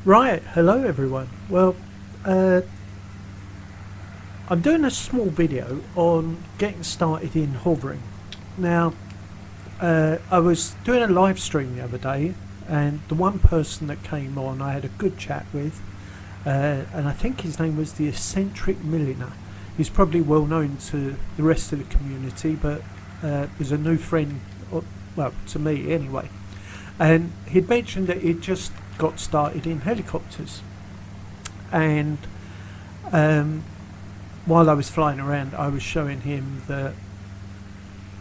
Right, hello everyone. Well, I'm doing a small video on getting started in hovering. Now, I was doing a live stream the other day, and the one person that came on I had a good chat with, and I think his name was the Eccentric Milliner. He's probably well known to the rest of the community, but was a new friend, well, to me anyway. And he'd mentioned that he'd just got started in helicopters, and while I was flying around I was showing him that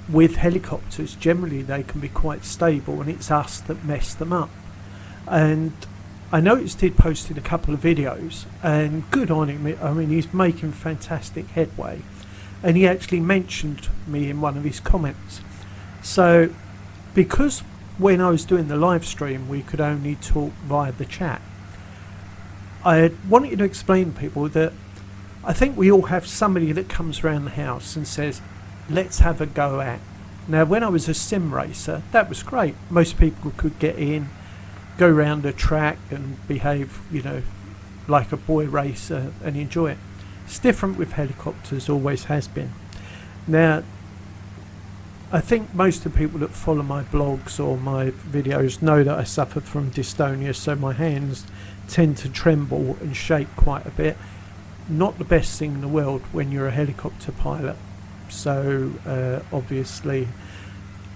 with helicopters generally they can be quite stable, and it's us that mess them up. And I noticed he'd posted a couple of videos, and good on him. I mean, he's making fantastic headway, and he actually mentioned me in one of his comments. So because when I was doing the live stream we could only talk via the chat, I wanted to explain to people that I think we all have somebody that comes around the house and says, let's have a go at. Now, when I was a sim racer, that was great. Most people could get in, go round a track and behave, you know, like a boy racer and enjoy it. It's different with helicopters, always has been. Now, I think most of the people that follow my blogs or my videos know that I suffer from dystonia, so my hands tend to tremble and shake quite a bit. Not the best thing in the world when you're a helicopter pilot. So obviously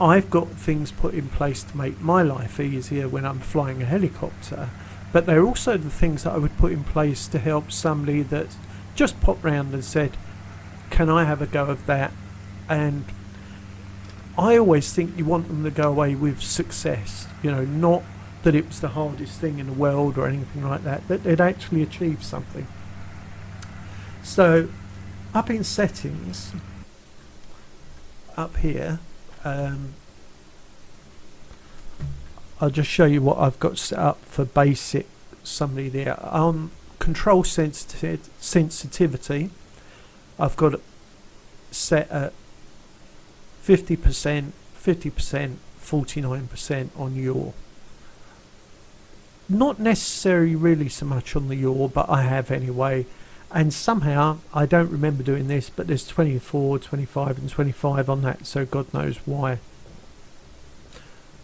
I've got things put in place to make my life easier when I'm flying a helicopter, but they're also the things that I would put in place to help somebody that just popped round and said, can I have a go of that? And I always think you want them to go away with success, you know, not that it was the hardest thing in the world or anything like that, that they'd actually achieved something. So up in settings, up here, I'll just show you what I've got set up for basic somebody there. Control sensitivity, I've got it set at 50%, 50%, 49% on yaw. Not necessarily really so much on the yaw, but I have anyway. And somehow, I don't remember doing this, but there's 24, 25 and 25 on that, so God knows why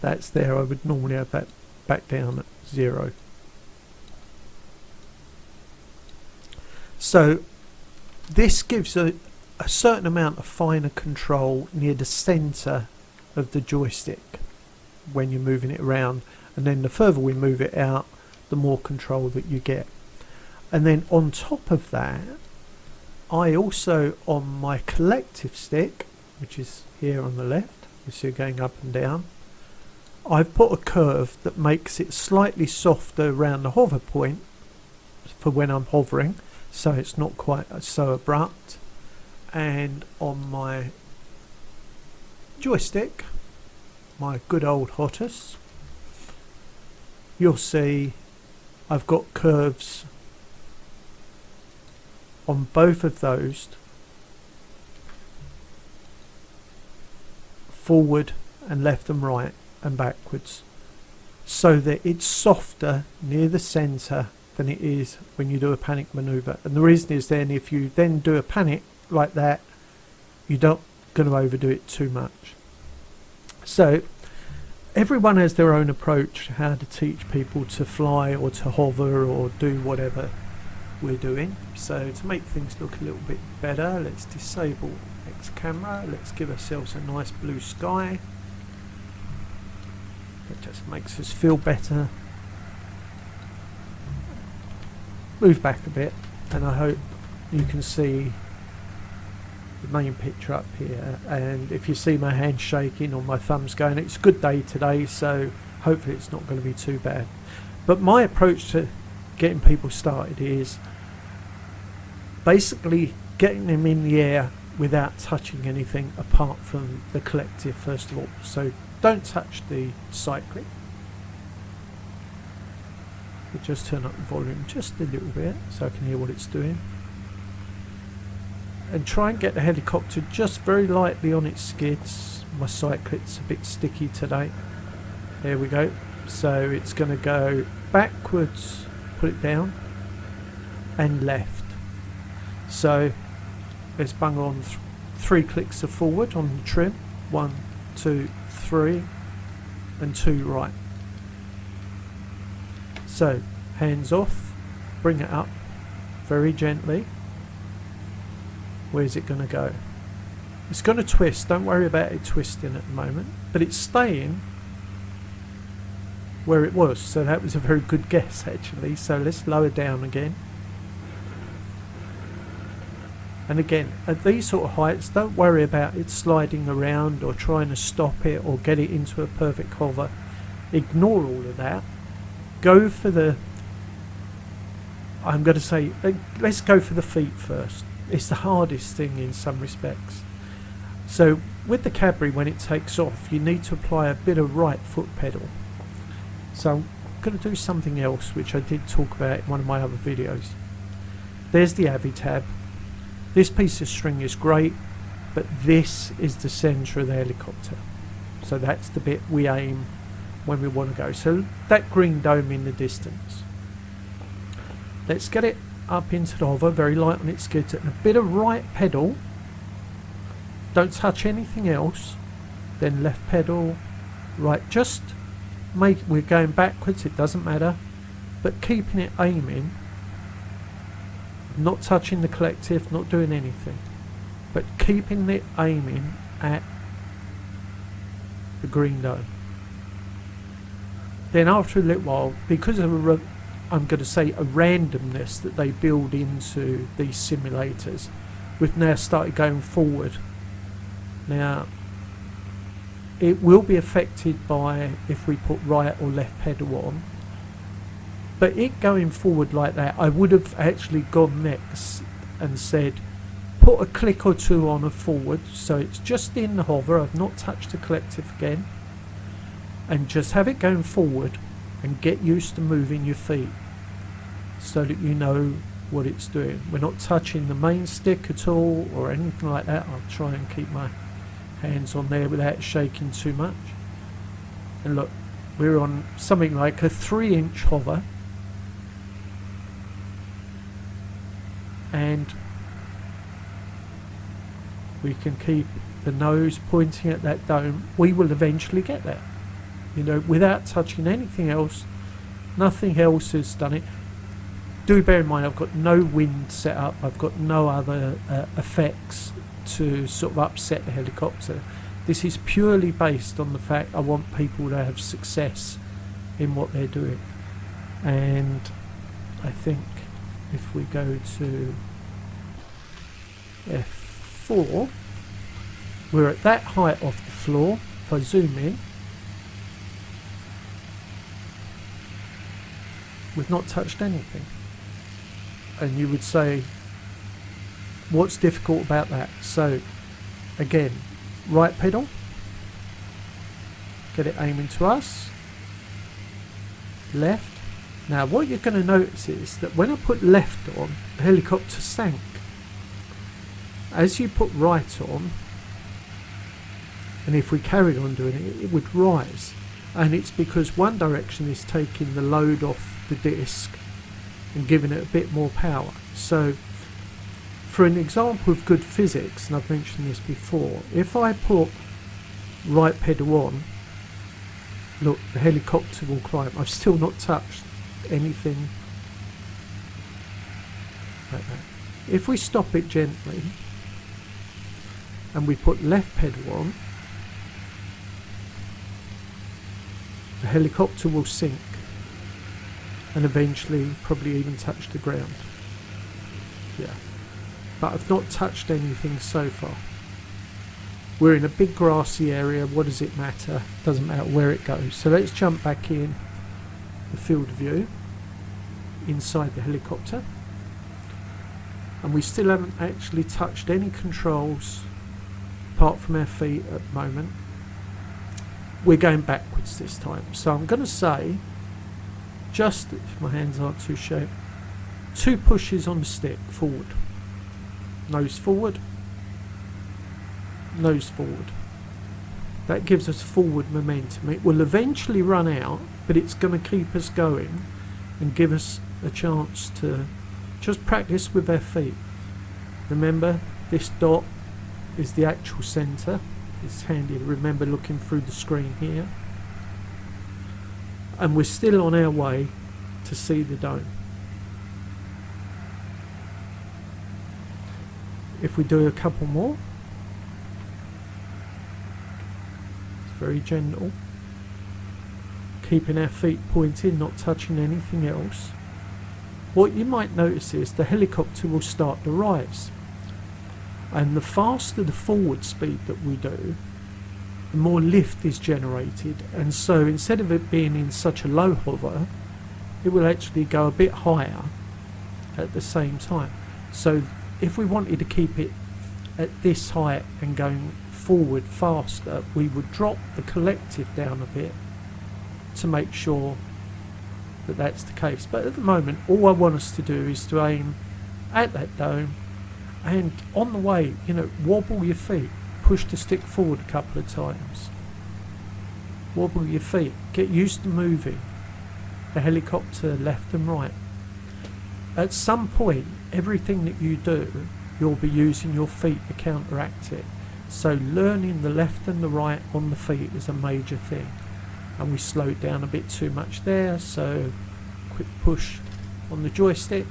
that's there. I would normally have that back down at 0. So this gives a certain amount of finer control near the centre of the joystick when you're moving it around, and then the further we move it out, the more control that you get. And then on top of that, I also, on my collective stick, which is here on the left, you see going up and down, I've put a curve that makes it slightly softer around the hover point for when I'm hovering, so it's not quite so abrupt. And on my joystick, my good old Hotus, you'll see I've got curves on both of those, forward and left and right and backwards, so that it's softer near the centre than it is when you do a panic manoeuvre. And the reason is then if you then do a panic like that, you're not going to overdo it too much. So everyone has their own approach how to teach people to fly or to hover or do whatever we're doing. So to make things look a little bit better, let's disable X camera. Let's give ourselves a nice blue sky. It just makes us feel better. Move back a bit, and I hope you can see the main picture up here. And if you see my hand shaking or my thumbs going, it's a good day today, so hopefully it's not going to be too bad. But my approach to getting people started is basically getting them in the air without touching anything apart from the collective first of all. So don't touch the cyclic. We'll just turn up the volume just a little bit so I can hear what it's doing. And try and get the helicopter just very lightly on its skids. My cyclic's a bit sticky today. There we go. So it's going to go backwards put it down, and left. So let's bung on 3 clicks of forward on the trim. 1, 2, 3, and 2 right. So hands off, bring it up very gently. Where's it going to go? It's going to twist. Don't worry about it twisting at the moment, but it's staying where it was, so that was a very good guess actually. So let's lower down again. And again, at these sort of heights, don't worry about it sliding around or trying to stop it or get it into a perfect hover. Ignore all of that. Go for the, I'm going to say, let's go for the feet first. It's the hardest thing in some respects. So with the Cabri, when it takes off, you need to apply a bit of right foot pedal. So I'm going to do something else which I did talk about in one of my other videos. There's the Avi tab. This piece of string is great, but this is the centre of the helicopter. So that's the bit we aim when we want to go. So that green dome in the distance. Let's get it up into the hover, very light on its skids, and a bit of right pedal. Don't touch anything else. Then left pedal, right. Just make, we're going backwards, it doesn't matter, but keeping it aiming. Not touching the collective, not doing anything, but keeping it aiming at the green dome. Then after a little while, because of I'm going to say a randomness that they build into these simulators, we've now started going forward. Now it will be affected by if we put right or left pedal on. But it going forward like that, I would have actually gone next and said, put a click or two on a forward, so it's just in the hover, I've not touched the collective again, and just have it going forward and get used to moving your feet so that you know what it's doing. We're not touching the main stick at all or anything like that. I'll try and keep my hands on there without shaking too much. And look, we're on something like a 3-inch hover. And we can keep the nose pointing at that dome. We will eventually get there, you know, without touching anything else. Nothing else has done it. Do bear in mind, I've got no wind set up. I've got no other effects to sort of upset the helicopter. This is purely based on the fact I want people to have success in what they're doing. And I think if we go to F4, we're at that height off the floor. If I zoom in, we've not touched anything. And you would say, what's difficult about that? So again, right pedal, get it aiming to us, left. Now what you're going to notice is that when I put left on, the helicopter sank. As you put right on, and if we carried on doing it, it would rise. And it's because one direction is taking the load off the disc and giving it a bit more power. So for an example of good physics, and I've mentioned this before, if I put right pedal on, look, the helicopter will climb. I've still not touched anything like that. If we stop it gently and we put left pedal on, the helicopter will sink and eventually probably even touch the ground. Yeah, but I've not touched anything so far. We're in a big grassy area. What does it matter? Doesn't matter where it goes. So let's jump back in the field of view inside the helicopter, and we still haven't actually touched any controls apart from our feet at the moment. We're going backwards this time, so I'm going to say, just if my hands aren't too sharp, 2 pushes on the stick forward, nose forward, nose forward. That gives us forward momentum. It will eventually run out, but it's going to keep us going and give us a chance to just practice with their feet. Remember, this dot is the actual centre. It's handy to remember looking through the screen here. And we're still on our way to see the dome. If we do a couple more, it's very gentle, keeping our feet pointed, not touching anything else. What you might notice is the helicopter will start to rise, and the faster the forward speed that we do, the more lift is generated, and so instead of it being in such a low hover, it will actually go a bit higher at the same time. So if we wanted to keep it at this height and going forward faster, we would drop the collective down a bit to make sure that that's the case. But at the moment, all I want us to do is to aim at that dome, and on the way, you know, wobble your feet, push the stick forward a couple of times, wobble your feet, get used to moving the helicopter left and right. At some point, everything that you do, you'll be using your feet to counteract it. So learning the left and the right on the feet is a major thing. And we slowed down a bit too much there, so quick push on the joystick,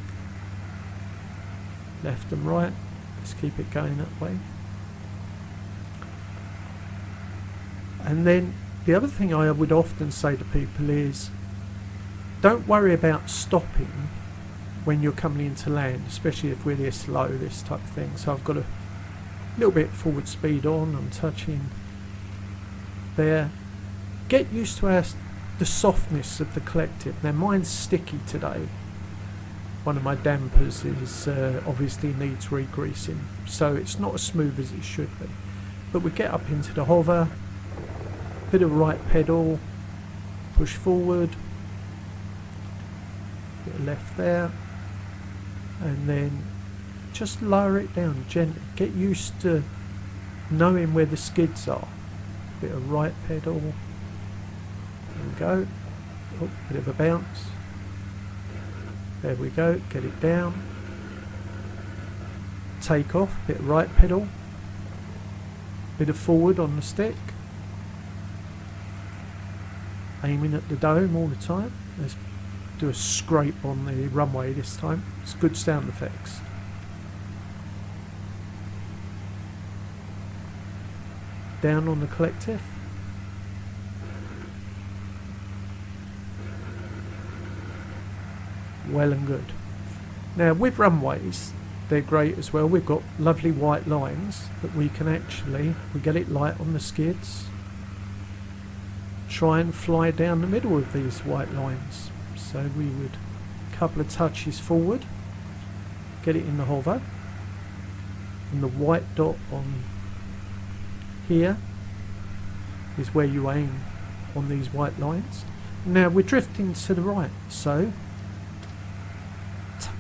left and right. Let's keep it going that way. And then the other thing I would often say to people is, don't worry about stopping when you're coming into land, especially if we're this low, this type of thing. So I've got a little bit forward speed on, I'm touching there. Get used to the softness of the collective. Now mine's sticky today. One of my dampers is obviously needs re-greasing, so it's not as smooth as it should be. But we get up into the hover, bit of right pedal, push forward, bit of left there, and then just lower it down gently. Get used to knowing where the skids are. Bit of right pedal. There we go. Oh, bit of a bounce. There we go. Get it down. Take off. Bit of right pedal. Bit of forward on the stick. Aiming at the dome all the time. Let's do a scrape on the runway this time. It's good sound effects. Down on the collective. Well and good. Now with runways, they're great as well. We've got lovely white lines that we can actually, we get it light on the skids, try and fly down the middle of these white lines. So we would, a couple of touches forward, get it in the hover, and the white dot on here is where you aim on these white lines. Now we're drifting to the right, so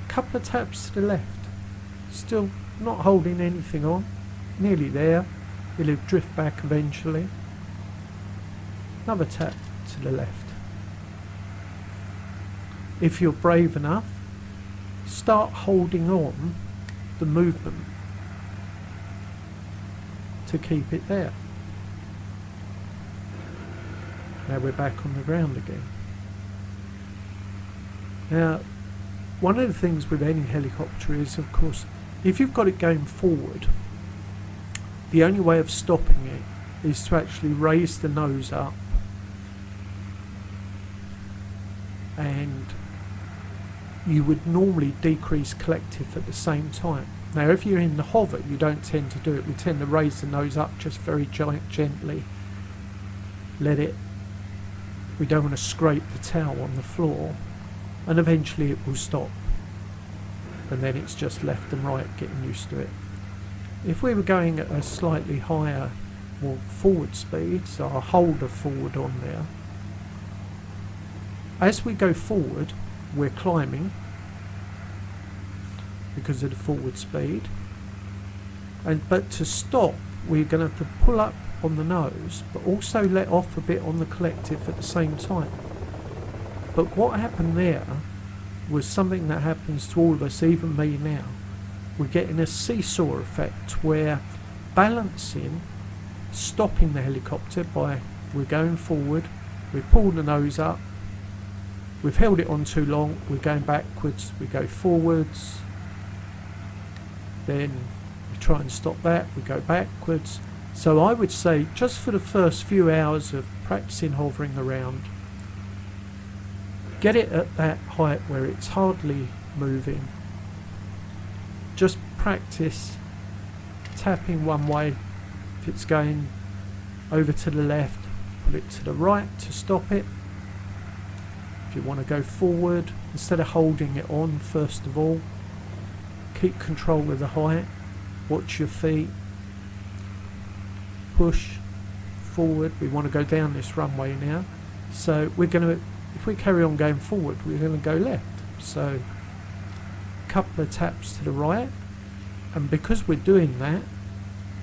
couple of taps to the left, still not holding anything on, nearly there, it'll drift back eventually. Another tap to the left. If you're brave enough, start holding on the movement to keep it there. Now we're back on the ground again. Now one of the things with any helicopter is, of course, if you've got it going forward, the only way of stopping it is to actually raise the nose up and you would normally decrease collective at the same time. Now if you're in the hover, you don't tend to do it. We tend to raise the nose up just very gently, let it, we don't want to scrape the tail on the floor, and eventually it will stop, and then it's just left and right, getting used to it. If we were going at a slightly higher, more forward speed, so I'll hold a forward on there, as we go forward we're climbing because of the forward speed, but to stop we're going to have to pull up on the nose but also let off a bit on the collective at the same time. But what happened there was something that happens to all of us, even me now. We're getting a seesaw effect where balancing, stopping the helicopter by we're going forward, we pull the nose up, we've held it on too long, we're going backwards, we go forwards, then we try and stop that, we go backwards. So I would say just for the first few hours of practicing hovering around, get it at that height where it's hardly moving. Just practice tapping one way. If it's going over to the left, put it to the right to stop it. If you want to go forward, instead of holding it on, first of all, keep control of the height, watch your feet, push forward. We want to go down this runway now, so we're going to, if we carry on going forward, we're going to go left. So a couple of taps to the right, and because we're doing that,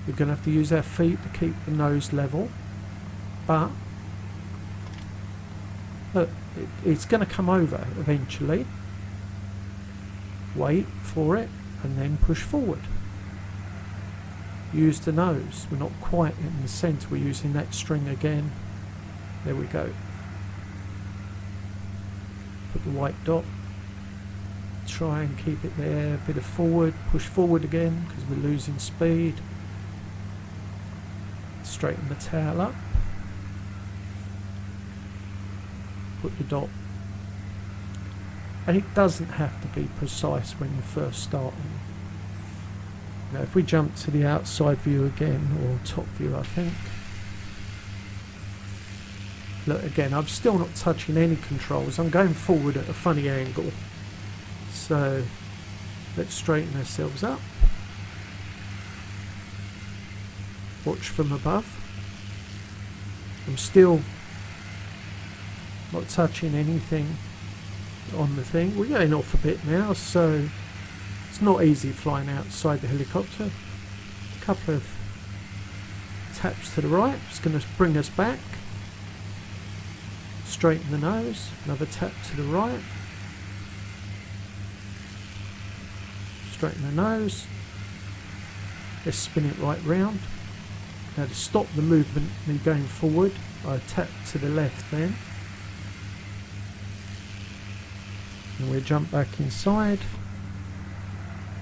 we're going to have to use our feet to keep the nose level, but look, it's going to come over eventually. Wait for it and then push forward. Use the nose. We're not quite in the centre, we're using that string again. There we go. Put the white dot. Try and keep it there. A bit of forward, push forward again because we're losing speed. Straighten the tail up. Put the dot. And it doesn't have to be precise when you're first starting. Now if we jump to the outside view again, or top view I think. Look again, I'm still not touching any controls. I'm going forward at a funny angle. So let's straighten ourselves up. Watch from above. I'm still not touching anything on the thing. We're going off a bit now, so it's not easy flying outside the helicopter. A couple of taps to the right. It's going to bring us back. Straighten the nose. Another tap to the right. Straighten the nose. Let's spin it right round. Now to stop the movement, me going forward, I tap to the left then. And we jump back inside.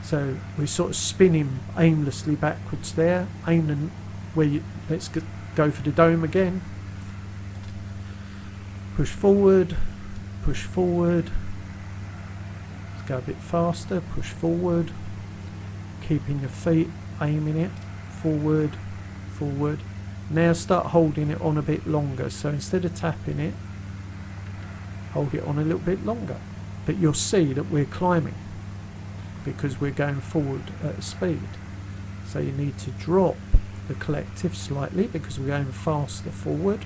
So we sort of spin him aimlessly backwards there. Aiming where you, let's go for the dome again. Push forward, push forward. Let's go a bit faster, push forward. Keeping your feet, aiming it, forward, forward. Now start holding it on a bit longer. So instead of tapping it, hold it on a little bit longer. But you'll see that we're climbing because we're going forward at a speed. So you need to drop the collective slightly because we're going faster forward.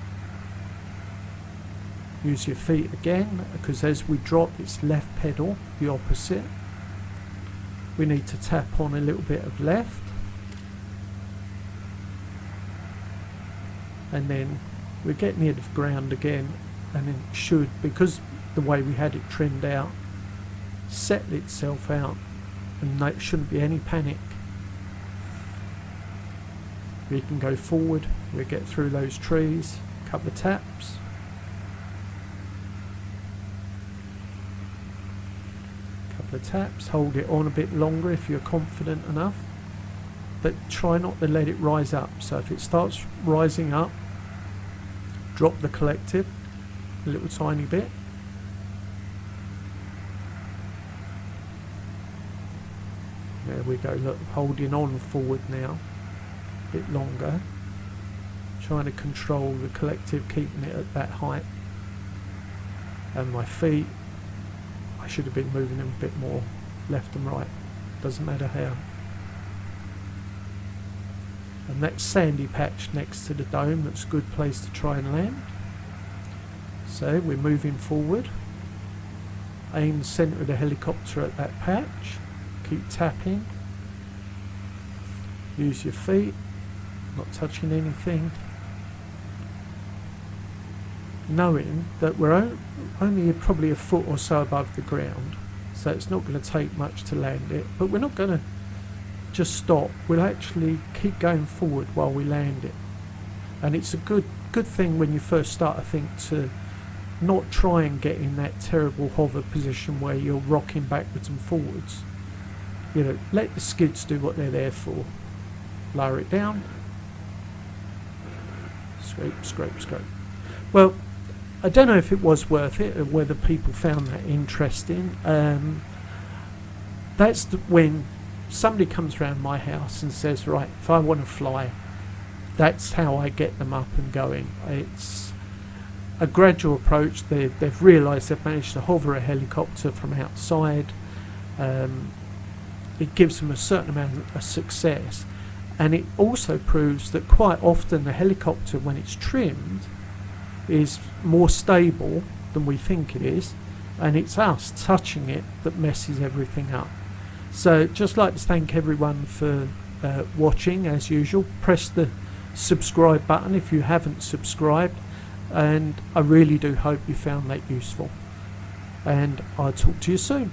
Use your feet again because as we drop, it's left pedal, the opposite. We need to tap on a little bit of left. And then we're getting near the ground again, and it should, because the way we had it trimmed out, settle itself out, and there shouldn't be any panic. We can go forward, we get through those trees, a couple of taps. Couple of taps, hold it on a bit longer if you're confident enough, but try not to let it rise up. So if it starts rising up, drop the collective a little tiny bit. There we go, look, holding on forward now, a bit longer. Trying to control the collective, keeping it at that height. And my feet, I should have been moving them a bit more left and right, doesn't matter how. And that sandy patch next to the dome, that's a good place to try and land. So we're moving forward. Aim the centre of the helicopter at that patch. Keep tapping. Use your feet, not touching anything. Knowing that we're only probably a foot or so above the ground. so it's not going to take much to land it, but we're not going to just stop. We'll actually keep going forward while we land it, and it's a good thing when you first start, I think, to not try and get in that terrible hover position where you're rocking backwards and forwards. You know, let the skids do what they're there for. Lower it down, scrape, scrape, scrape. Well, I don't know if it was worth it or whether people found that interesting. That's when somebody comes around my house and says, right, if I want to fly, that's how I get them up and going. It's a gradual approach. They've realised they've managed to hover a helicopter from outside. It gives them a certain amount of success, and it also proves that quite often the helicopter, when it's trimmed, is more stable than we think it is, and it's us touching it that messes everything up. So just like to thank everyone for watching. As usual, press the subscribe button if you haven't subscribed, and I really do hope you found that useful, and I'll talk to you soon.